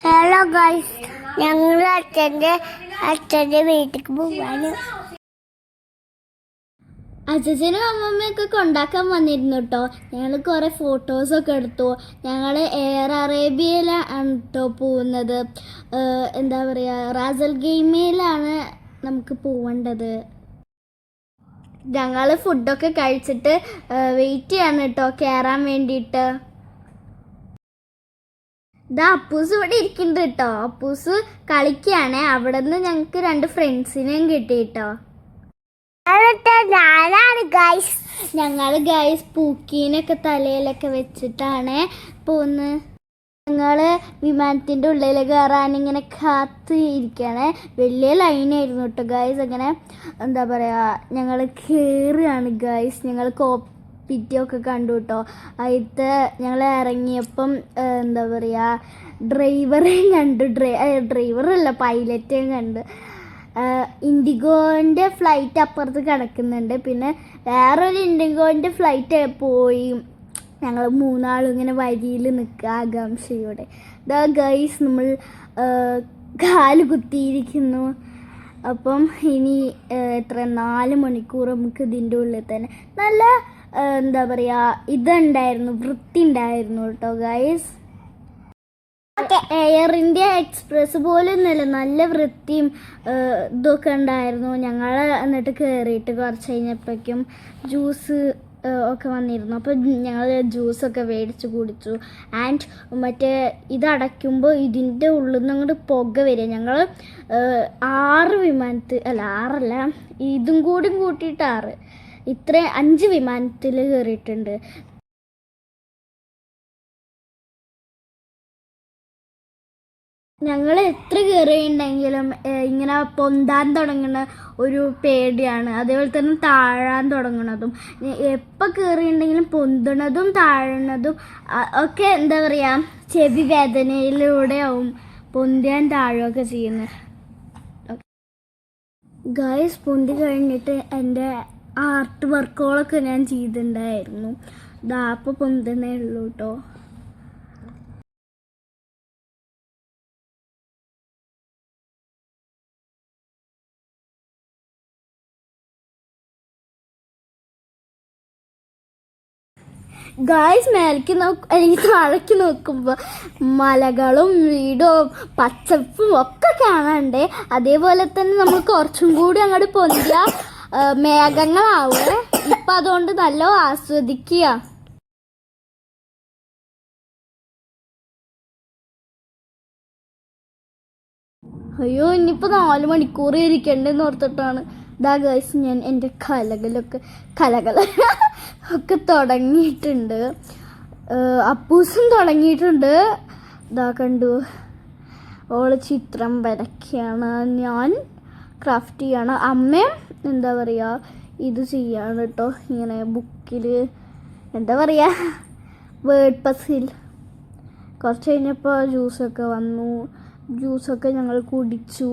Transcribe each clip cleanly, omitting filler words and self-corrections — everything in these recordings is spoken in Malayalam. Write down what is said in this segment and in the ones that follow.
ഹലോ ഗൈസ്, ഞങ്ങൾ അച്ഛൻ്റെ വീട്ടിലേക്ക് പോവാണ്. അച്ഛനും അമ്മമ്മയൊക്കെ കൊണ്ടാക്കാൻ വന്നിരുന്നു കേട്ടോ. ഞങ്ങൾ കുറേ ഫോട്ടോസൊക്കെ എടുത്തു. ഞങ്ങൾ എയർ അറേബ്യയിലാണ് കേട്ടോ പോകുന്നത്. എന്താ പറയുക, റാസൽ ഗെയിമയിലാണ് നമുക്ക് പോവേണ്ടത്. ഞങ്ങൾ ഫുഡൊക്കെ കഴിച്ചിട്ട് വെയിറ്റ് ചെയ്യാണ് കേട്ടോ കയറാൻ വേണ്ടിയിട്ട്. ഇതാ അപ്പൂസ് ഇവിടെ ഇരിക്കുന്നുണ്ട് കേട്ടോ. അപ്പൂസ് കളിക്കുകയാണ്. അവിടെ നിന്ന് ഞങ്ങൾക്ക് 2 ഫ്രണ്ട്സിനെയും കിട്ടി കേട്ടോ. ഞങ്ങൾ ഗൈസ് പൂക്കീനൊക്കെ തലയിലൊക്കെ വെച്ചിട്ടാണ് പോകുന്നത്. ഞങ്ങൾ വിമാനത്തിൻ്റെ ഉള്ളിൽ കയറാൻ ഇങ്ങനെ കാത്ത് ഇരിക്കുകയാണ്. വലിയ ലൈനായിരുന്നു കേട്ടോ ഗൈസ്. അങ്ങനെ എന്താ പറയുക, ഞങ്ങൾ കയറുകയാണ് ഗൈസ്. ഞങ്ങൾ കോപ്പിറ്റൊക്കെ കണ്ടു കേട്ടോ. അതിലത്തെ ഞങ്ങൾ ഇറങ്ങിയപ്പം എന്താ പറയുക, ഡ്രൈവറേയും കണ്ടു. ഡ്രൈവറല്ല, പൈലറ്റേയും കണ്ട്. ഇൻഡിഗോൻ്റെ ഫ്ലൈറ്റ് അപ്പുറത്ത് കിടക്കുന്നുണ്ട്. പിന്നെ വേറൊരു ഇൻഡിഗോൻ്റെ ഫ്ലൈറ്റ് പോയി. ഞങ്ങൾ 3 ആളും ഇങ്ങനെ വരിയിൽ നിൽക്കുക ആകാംക്ഷയോടെ. ഇതാ ഗൈസ്, നമ്മൾ കാല് കുത്തിയിരിക്കുന്നു. അപ്പം ഇനി 4 മണിക്കൂർ നമുക്ക് ഇതിൻ്റെ ഉള്ളിൽ തന്നെ നല്ല എന്താ പറയുക, ഇതുണ്ടായിരുന്നു, വൃത്തി ഉണ്ടായിരുന്നു കേട്ടോ ഗൈസ്. എയർ ഇന്ത്യ എക്സ്പ്രസ് പോലെ ഒന്നുമല്ല, നല്ല വൃത്തിയും ഇതൊക്കെ ഉണ്ടായിരുന്നു. ഞങ്ങൾ എന്നിട്ട് കയറിയിട്ട് കുറച്ച് കഴിഞ്ഞപ്പോഴേക്കും ജ്യൂസ് ഒക്കെ വന്നിരുന്നു. അപ്പോൾ ഞങ്ങൾ ജ്യൂസൊക്കെ മേടിച്ച് കുടിച്ചു. ആൻഡ് മറ്റേ ഇതടയ്ക്കുമ്പോൾ ഇതിൻ്റെ ഉള്ളിൽ നിന്ന് അങ്ങോട്ട് പുക വരിക. ഞങ്ങൾ 6 വിമാനത്തിൽ, അല്ല 6 ഇതും കൂടി കൂട്ടിയിട്ട് 6, ഇത്രയും 5 വിമാനത്തിൽ കയറിയിട്ടുണ്ട്. ഞങ്ങൾ എത്ര കയറിയുണ്ടെങ്കിലും ഇങ്ങനെ പൊന്താൻ തുടങ്ങുന്ന ഒരു പേടിയാണ്. അതേപോലെ തന്നെ താഴാൻ തുടങ്ങുന്നതും. എപ്പോൾ കയറിയുണ്ടെങ്കിലും പൊന്തണതും താഴുന്നതും ഒക്കെ എന്താ പറയുക, ചെവി വേദനയിലൂടെ ആവും പൊന്തിയാൻ താഴുകയൊക്കെ ചെയ്യുന്നത്. ഗൈസ്, പൊന്തി കഴിഞ്ഞിട്ട് എൻ്റെ ആർട്ട് വർക്കുകളൊക്കെ ഞാൻ ചെയ്തിട്ടുണ്ടായിരുന്നു. അപ്പോൾ പൊന്തുന്നേ ഉള്ളൂ കേട്ടോ. ഗായ്സ്, മേലേക്ക് അല്ലെങ്കിൽ താഴേക്ക് നോക്കുമ്പോൾ മലകളും വീടും പച്ചപ്പും ഒക്കെ കാണാണ്ട്. അതേപോലെ തന്നെ നമ്മൾ കുറച്ചും കൂടി അങ്ങോട്ട് പൊന്തിയ മേഘങ്ങളാവുക. ഇപ്പം അതുകൊണ്ട് നല്ല ആസ്വദിക്കുക. അയ്യോ, ഇനിയിപ്പോൾ 4 മണിക്കൂർ ഇരിക്കണ്ടെന്ന് ഓർത്തിട്ടാണ്. ഇതാ ഗൈസ്, ഞാൻ എൻ്റെ കലകൾ ഒക്കെ തുടങ്ങിയിട്ടുണ്ട്. അപ്പൂസും തുടങ്ങിയിട്ടുണ്ട്. ഇതാ കണ്ടു, ഓള് ചിത്രം വരയ്ക്കുകയാണ്, ഞാൻ ക്രാഫ്റ്റ് ചെയ്യാണ്. അമ്മയും എന്താ പറയുക, ഇത് ചെയ്യാണ് കേട്ടോ. ഇങ്ങനെ ബുക്കിൽ എന്താ പറയുക, വേർഡ് പസിൽ. കുറച്ച് കഴിഞ്ഞപ്പോൾ ജ്യൂസൊക്കെ വന്നു. ജ്യൂസൊക്കെ ഞങ്ങൾ കുടിച്ചു.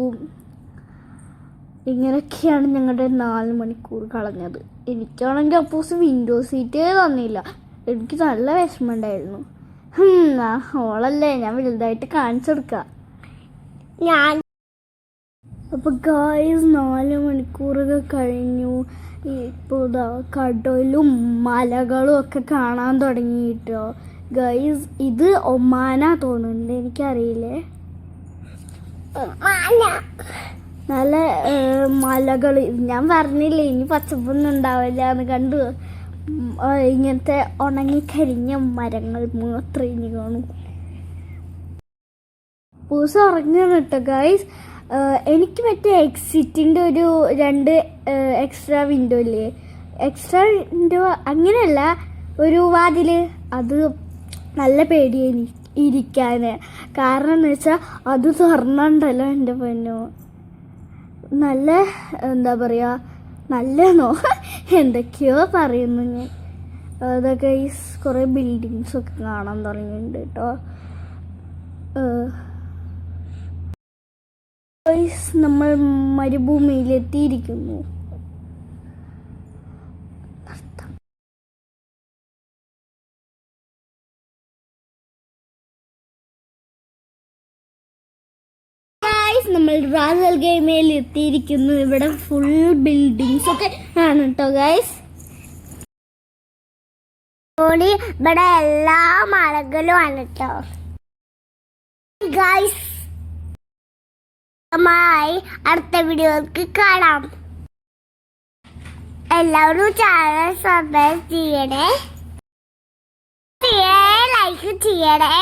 ഇങ്ങനെയൊക്കെയാണ് ഞങ്ങളുടെ 4 മണിക്കൂർ കളഞ്ഞത്. എനിക്കാണെങ്കിൽ അപ്പൂസ് വിൻഡോ സീറ്റേ തന്നില്ല. എനിക്ക് നല്ല വിഷമമുണ്ടായിരുന്നു. ഓളല്ലേ, ഞാൻ വലുതായിട്ട് കാണിച്ചെടുക്കാം. അപ്പോൾ ഗായ്സ്, 4 മണിക്കൂറൊക്കെ കഴിഞ്ഞു. ഇപ്പോൾ ഇതാ കടലും മലകളും ഒക്കെ കാണാൻ തുടങ്ങിയിട്ടോ ഗായ്സ്. ഇത് ഒമാനാ തോന്നുന്നുണ്ട്, എനിക്കറിയില്ലേ. നല്ല മലകൾ, ഞാൻ പറഞ്ഞില്ലേ ഇനി പച്ചപ്പൊന്നും ഉണ്ടാവില്ല എന്ന്. കണ്ടു, ഇങ്ങനത്തെ ഉണങ്ങിക്കരിഞ്ഞ മരങ്ങൾ മാത്രമേ ഇനി കാണൂ. പൂസ് ഉറങ്ങാണ് കേട്ടോ ഗൈസ്. എനിക്ക് മറ്റേ എക്സിറ്റിൻ്റെ ഒരു 2 എക്സ്ട്രാ വിൻഡോ ഇല്ലേ, എക്സ്ട്രാ വിൻഡോ അങ്ങനെയല്ല, ഒരു വാതിൽ, അത് നല്ല പേടിയാണ് ഇരിക്കാൻ. കാരണം എന്ന് വെച്ചാൽ അത് തുറന്നുണ്ടല്ലോ എൻ്റെ പൊന്നോ. നല്ല എന്താ പറയുക, നല്ലതോ എന്തൊക്കെയോ പറയുന്നു ഞാൻ. അതൊക്കെ ഈ കുറേ ബിൽഡിങ്സൊക്കെ കാണാൻ തുടങ്ങിയിട്ടുണ്ട് കേട്ടോ. നമ്മൾ മരുഭൂമിയിലെത്തിയിരിക്കുന്നു. ഗൈസ് നമ്മൾ റാസൽ ഗെയിമയിൽ എത്തിയിരിക്കുന്നു. ഇവിടെ ഫുൾ ബിൽഡിങ്സ് ഒക്കെ ആണ് കേട്ടോ ഗൈസ്. ഇവിടെ എല്ലാ മലകളും ആണ് കേട്ടോ ഗൈസ്. അടുത്ത വീഡിയോക്ക് കാണാം. എല്ലാവരും ചാനൽ സബ്സ്ക്രൈബ് ചെയ്യണേ, ലൈക്ക് ചെയ്യണേ.